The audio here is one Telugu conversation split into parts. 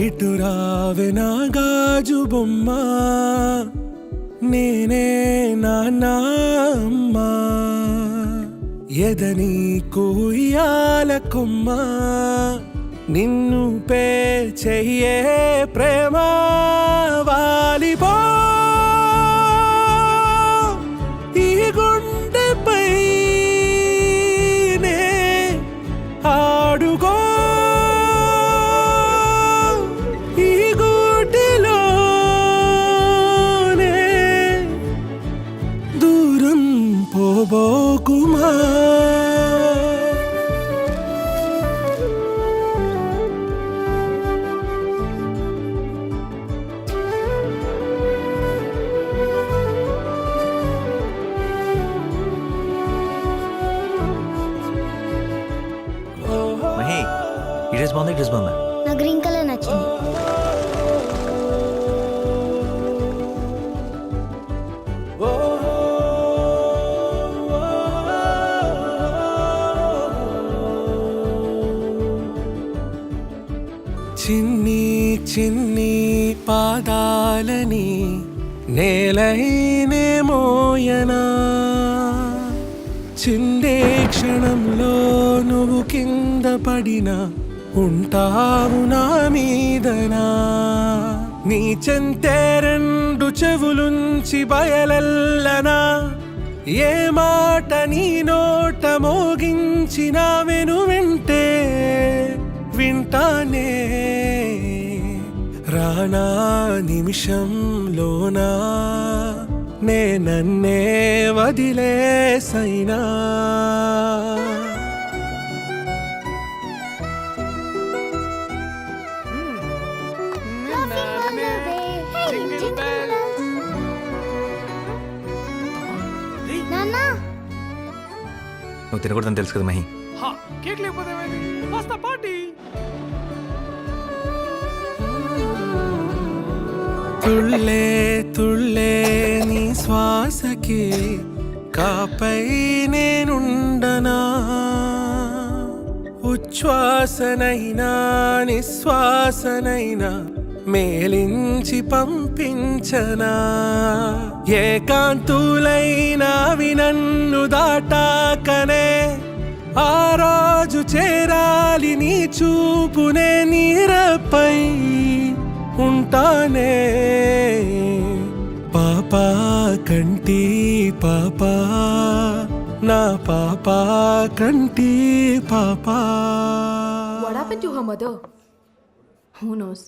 ఇటు రావే నా గాజు బొమ్మ, నేనే నాన్న అమ్మా, ఎదని కూయాల కొమ్మ, నిన్ను పే చెయ్యే ప్రేమ వాలిపో ఈ గుండెపై నే ఆడుకో ఈ గూటిలోనే దూరం పోబోకుమా. డ్రెస్ బాగుంది, డ్రెస్ బాగుందా? నా గ్రీన్ కలర్ నచ్చింది. చిన్ని చిన్ని పాదాలని నేలైనే మోయనా, చిందే క్షణంలో నువ్వు కింద పడినా ఉంటావు నా మీదనా. నీ చెంతే రెండు చెవులుంచి బయలెల్లనా, ఏ మాట నీ నోట మోగించినా వెను వింటే వింటానే. రానా నిమిషంలోనా నే నన్నే వదిలేసైనా. నువ్వు తినకూడదని తెలుసు కదా మహి. కేక్ లేకపోతే పార్టీ. తుళ్ళే తుళ్ళే నీ శ్వాసకి కాపై నేనుండనా, ఉచ్ఛ్వాసనైనా నిశ్వాసనైనా మేలించి పంపించనా. ఏకాంతులైనవి నన్ను దాటాకనే ఆ రోజు చేరాలి నీ చూపునే నీరపై ఉంటానే. పాపా కంటి పాపా నా పాపా కంటి పాపా. What happened to her mother? Who knows?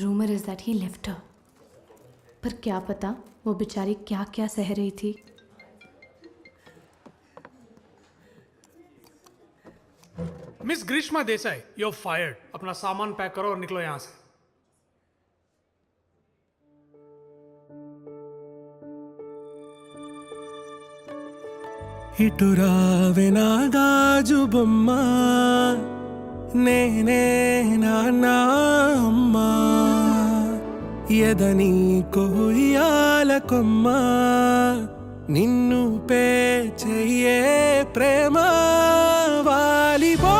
Rumor is that he left her. पर क्या पता वो बेचारी क्या क्या सह रही थी. Miss Greeshma Desai, you're fired. अपना सामान पैक करो और निकलो यहाँ से. ఇటు రావే నా గాజు బొమ్మ, నేనే నాన్న అమ్మా, ఎదని కొయ్యాల కొమ్మ, నిన్ను పే చెయ్యే ప్రేమ వాలిపో.